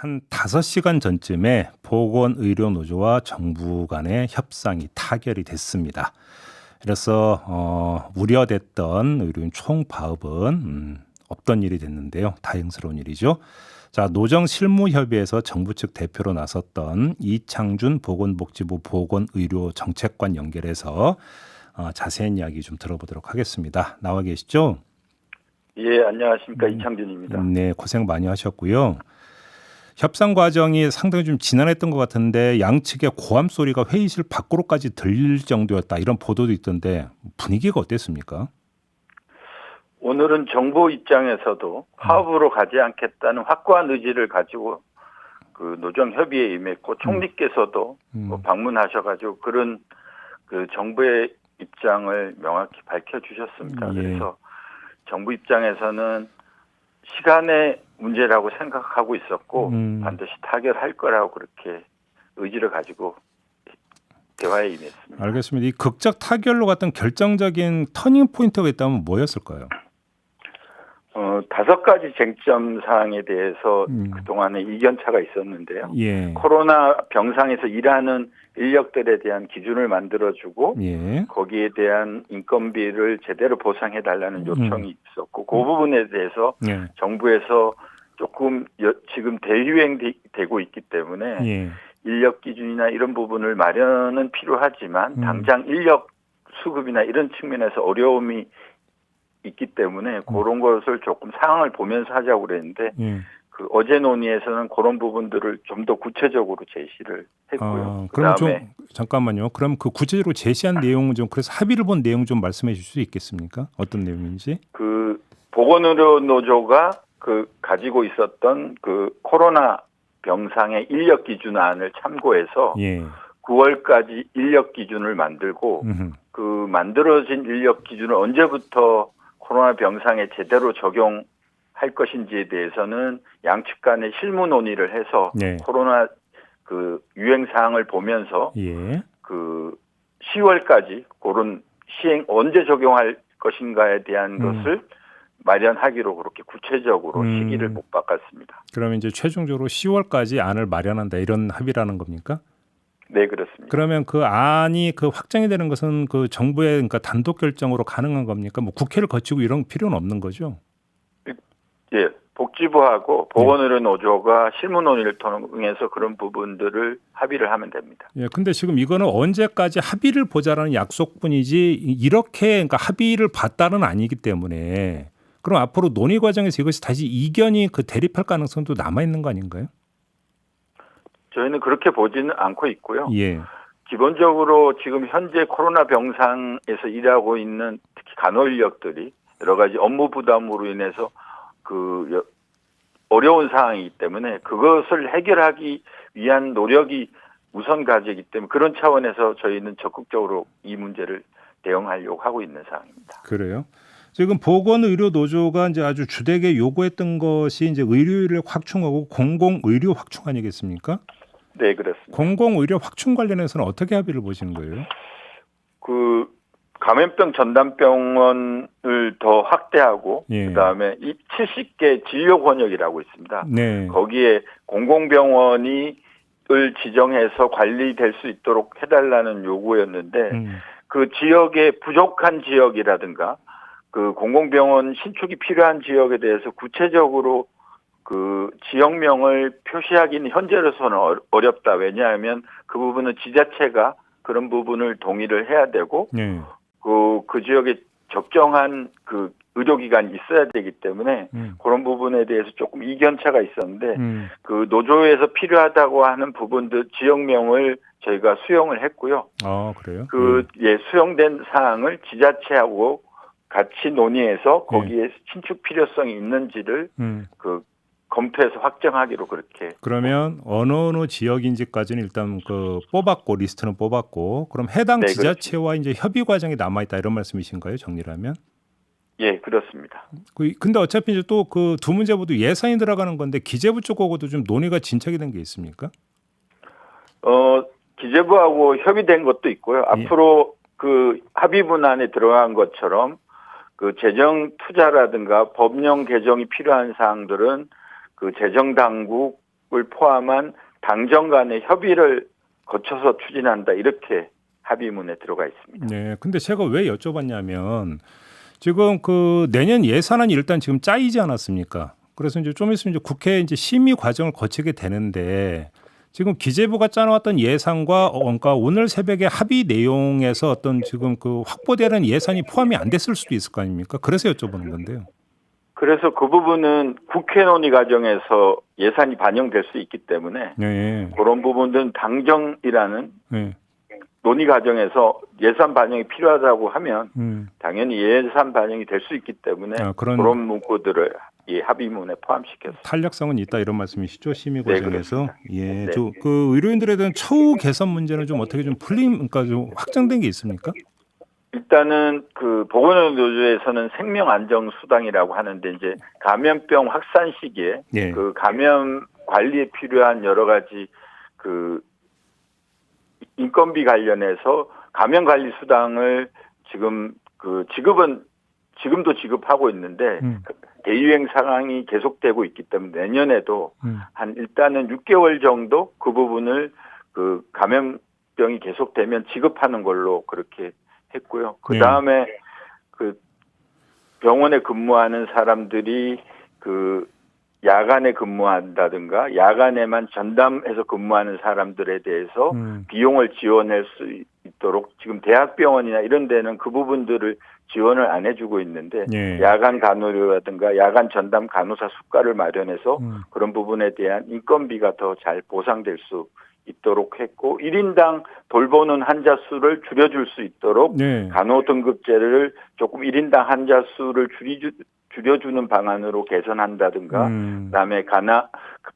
한 5시간 전쯤에 보건의료노조와 정부 간의 협상이 타결이 됐습니다. 그래서 우려됐던 의료인 총파업은 없던 일이 됐는데요. 다행스러운 일이죠. 자, 노정 실무협의회에서 정부 측 대표로 나섰던 이창준 보건복지부 보건의료정책관 연결해서 자세한 이야기 좀 들어보도록 하겠습니다. 나와 계시죠? 예, 안녕하십니까. 이창준입니다. 네, 고생 많이 하셨고요. 협상 과정이 상당히 좀 지난했던 것 같은데 양측의 고함 소리가 회의실 밖으로까지 들릴 정도였다 이런 보도도 있던데 분위기가 어땠습니까? 오늘은 정부 입장에서도 파업으로 가지 않겠다는 확고한 의지를 가지고 그 노정협의회에 임했고 총리께서도 방문하셔가지고 그런 그 정부의 입장을 명확히 밝혀주셨습니다. 예. 그래서 정부 입장에서는 시간의 문제라고 생각하고 있었고 반드시 타결할 거라고 그렇게 의지를 가지고 대화에 임했습니다. 알겠습니다. 이 극적 타결로 갔던 결정적인 터닝 포인트가 있다면 뭐였을까요? 5가지 쟁점 사항에 대해서 그동안에 이견차가 있었는데요. 예. 코로나 병상에서 일하는 인력들에 대한 기준을 만들어주고 예. 거기에 대한 인건비를 제대로 보상해달라는 요청이 있었고 그 부분에 대해서 예. 정부에서 조금 지금 대유행되고 있기 때문에 예. 인력 기준이나 이런 부분을 마련은 필요하지만 당장 인력 수급이나 이런 측면에서 어려움이 있기 때문에 그런 것을 조금 상황을 보면서 하자고 그랬는데 그 어제 논의에서는 그런 부분들을 좀 더 구체적으로 제시를 했고요. 그러면 좀 잠깐만요. 그럼 그 구체적으로 제시한 내용은 좀 그래서 합의를 본 내용 좀 말씀해 주실 수 있겠습니까? 어떤 내용인지? 그 보건의료노조가 그 가지고 있었던 그 코로나 병상의 인력 기준안을 참고해서 예. 9월까지 인력 기준을 만들고 그 만들어진 인력 기준을 언제부터 코로나 병상에 제대로 적용할 것인지에 대해서는 양측 간의 실무 논의를 해서 네. 코로나 그 유행 사항을 보면서 예. 그 10월까지 그런 시행 언제 적용할 것인가에 대한 것을 마련하기로 그렇게 구체적으로 시기를 못 바꿨습니다. 그러면 이제 최종적으로 10월까지 안을 마련한다 이런 합의라는 겁니까? 네, 그렇습니다. 그러면 그 안이 그 확정이 되는 것은 그 정부의 그러니까 단독 결정으로 가능한 겁니까? 뭐 국회를 거치고 이런 필요는 없는 거죠? 예, 복지부하고 보건의료노조가 실무 논의를 통해서 그런 부분들을 합의를 하면 됩니다. 예, 근데 지금 이거는 언제까지 합의를 보자라는 약속뿐이지 이렇게 그러니까 합의를 봤다는 아니기 때문에 그럼 앞으로 논의 과정에서 이것이 다시 이견이 그 대립할 가능성도 남아 있는 거 아닌가요? 저희는 그렇게 보지는 않고 있고요. 예. 기본적으로 지금 현재 코로나 병상에서 일하고 있는 특히 간호 인력들이 여러 가지 업무 부담으로 인해서 그 어려운 상황이기 때문에 그것을 해결하기 위한 노력이 우선 과제이기 때문에 그런 차원에서 저희는 적극적으로 이 문제를 대응하려고 하고 있는 상황입니다. 그래요? 지금 보건의료노조가 이제 아주 주되게 요구했던 것이 이제 의료인을 확충하고 공공의료 확충 아니겠습니까? 네, 그렇습니다. 공공의료 확충 관련해서는 어떻게 합의를 보시는 거예요? 그 감염병 전담병원을 더 확대하고 예. 그다음에 이 70개 진료 권역이라고 있습니다. 네. 거기에 공공병원을 지정해서 관리될 수 있도록 해달라는 요구였는데 그 지역에 부족한 지역이라든가 그 공공병원 신축이 필요한 지역에 대해서 구체적으로 그 지역명을 표시하기는 현재로서는 어렵다. 왜냐하면 그 부분은 지자체가 그런 부분을 동의를 해야 되고 네. 그 지역에 적정한 그 의료기관이 있어야 되기 때문에 그런 부분에 대해서 조금 이견차가 있었는데 그 노조에서 필요하다고 하는 부분들 지역명을 저희가 수용을 했고요. 아, 그래요? 수용된 사항을 지자체하고 같이 논의해서 거기에 신축 필요성이 있는지를 그 검토해서 확정하기로 그렇게. 그러면 어느 지역인지까지는 일단 그 뽑았고 리스트는 뽑았고 그럼 해당 네, 지자체와 그렇습니다. 이제 협의 과정이 남아 있다 이런 말씀이신가요? 정리를 하면? 예, 그렇습니다. 근데 어차피 이제 또 그 두 문제 모두 예산이 들어가는 건데 기재부 쪽하고도 좀 논의가 진척이 된 게 있습니까? 기재부하고 협의된 것도 있고요. 앞으로 그 합의문 안에 들어간 것처럼 그 재정 투자라든가 법령 개정이 필요한 사항들은 그 재정 당국 포함한 당정 간의 협의를 거쳐서 추진한다 이렇게 합의문에 들어가 있습니다. 네. 근데 제가 왜 여쭤봤냐면 지금 그 내년 예산안이 일단 지금 짜이지 않았습니까? 그래서 이제 좀 있으면 이제 국회 이제 심의 과정을 거치게 되는데 지금 기재부가 짜놓았던 예산과 그러니까 오늘 새벽에 합의 내용에서 어떤 지금 그 확보되는 예산이 포함이 안 됐을 수도 있을 거 아닙니까? 그래서 여쭤보는 건데요. 그래서 그 부분은 국회 논의 과정에서 예산이 반영될 수 있기 때문에 네. 그런 부분들은 당정이라는 네. 논의 과정에서 예산 반영이 필요하다고 하면 당연히 예산 반영이 될 수 있기 때문에 그런 그런 문구들을 이 합의문에 포함시켰습니다. 탄력성은 있다 이런 말씀이시죠? 심의 네, 과정에서. 예. 네. 그 의료인들에 대한 처우 개선 문제는 좀 어떻게 좀 그러니까 좀 확정된 게 있습니까? 일단은 그 보건의료조에서는 생명안정수당이라고 하는데 이제 감염병 확산 시기에 예. 그 감염 관리에 필요한 여러 가지 그 인건비 관련해서 감염관리수당을 지금 그 지금도 지급하고 있는데 대유행 상황이 계속되고 있기 때문에 내년에도 한 일단은 6개월 정도 그 부분을 그 감염병이 계속되면 지급하는 걸로 그렇게 했고요. 그 다음에 그 병원에 근무하는 사람들이 그 야간에 근무한다든가 야간에만 전담해서 근무하는 사람들에 대해서 비용을 지원할 수 있도록 지금 대학병원이나 이런 데는 그 부분들을 지원을 안 해주고 있는데 야간 간호료라든가 야간 전담 간호사 수가를 마련해서 그런 부분에 대한 인건비가 더 잘 보상될 수 있도록 했고 1인당 돌보는 환자 수를 줄여줄 수 있도록 간호 등급제를 조금 1인당 환자 수를 줄여주는 방안으로 개선한다든가 그다음에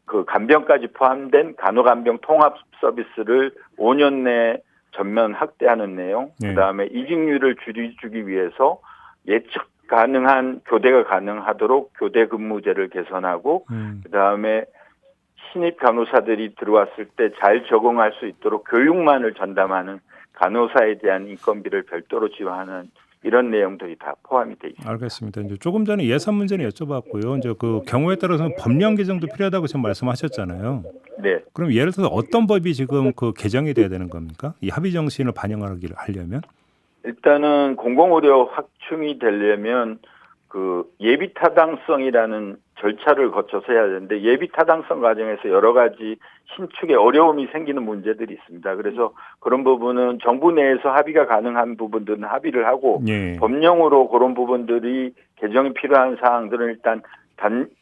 그 간병까지 포함된 간호간병 통합 서비스를 5년 내에 전면 확대하는 내용 그다음에 이직률을 줄이기 위해서 예측 가능한 교대가 가능하도록 교대 근무제를 개선하고 그다음에 신입 간호사들이 들어왔을 때 잘 적응할 수 있도록 교육만을 전담하는 간호사에 대한 인건비를 별도로 지원하는 이런 내용들이 다 포함이 돼 있습니다. 알겠습니다. 이제 조금 전에 예산 문제는 여쭤봤고요. 이제 그 경우에 따라서는 법령 개정도 필요하다고 지금 말씀하셨잖아요. 네. 그럼 예를 들어서 어떤 법이 지금 그 개정이 돼야 되는 겁니까? 이 합의 정신을 반영하려면? 일단은 공공의료 확충이 되려면 그 예비 타당성이라는 절차를 거쳐서 해야 되는데 예비 타당성 과정에서 여러 가지 신축에 어려움이 생기는 문제들이 있습니다. 그래서 그런 부분은 정부 내에서 합의가 가능한 부분들은 합의를 하고 법령으로 그런 부분들이 개정이 필요한 사항들은 일단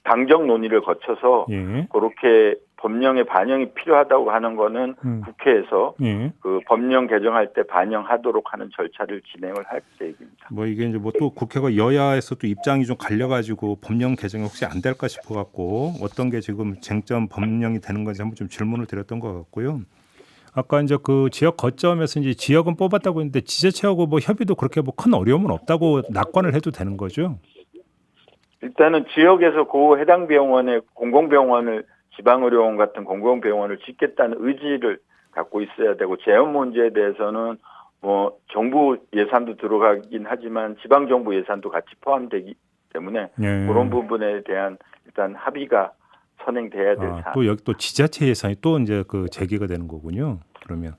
당정 논의를 거쳐서 그렇게 법령에 반영이 필요하다고 하는 거는 국회에서 그 법령 개정할 때 반영하도록 하는 절차를 진행을 할 계획입니다. 뭐 이게 이제 뭐 또 국회가 여야에서 또 입장이 좀 갈려가지고 법령 개정이 혹시 안 될까 싶어갖고 어떤 게 지금 쟁점 법령이 되는 건지 한번 좀 질문을 드렸던 것 같고요. 아까 이제 그 지역 거점에서 이제 지역은 뽑았다고 했는데 지자체하고 뭐 협의도 그렇게 뭐 큰 어려움은 없다고 낙관을 해도 되는 거죠? 일단은 지역에서 그 해당 병원에 공공병원을 지방의료원 같은 공공병원을 짓겠다는 의지를 갖고 있어야 되고 재원 문제에 대해서는 뭐 정부 예산도 들어가긴 하지만 지방정부 예산도 같이 포함되기 때문에 그런 부분에 대한 일단 합의가 선행돼야 될 사안. 또 여기 또 지자체 예산이 또 이제 그 제기가 되는 거군요. 그러면.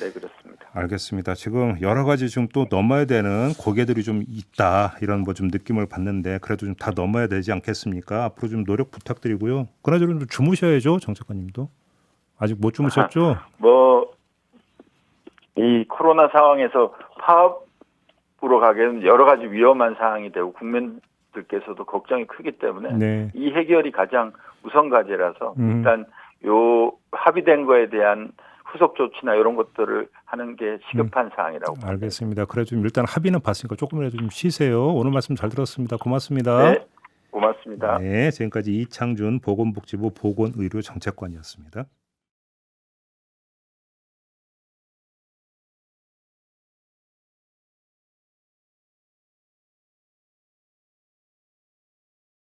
네, 그렇습니다. 알겠습니다. 지금 여러 가지 좀 또 넘어야 되는 고개들이 좀 있다 이런 뭐 좀 느낌을 받는데 그래도 좀 다 넘어야 되지 않겠습니까? 앞으로 좀 노력 부탁드리고요. 그나저나 좀 주무셔야죠, 정책관님도. 아직 못 주무셨죠? 뭐 이 코로나 상황에서 파업으로 가기에는 여러 가지 위험한 상황이 되고 국민들께서도 걱정이 크기 때문에 이 해결이 가장 우선 과제라서 일단 요 합의된 거에 대한 후속 조치나 이런 것들을 하는 게 시급한 사항이라고. 알겠습니다. 그래 좀 일단 합의는 봤으니까 조금이라도 좀 쉬세요. 오늘 말씀 잘 들었습니다. 고맙습니다. 네, 고맙습니다. 네, 지금까지 이창준 보건복지부 보건의료정책관이었습니다.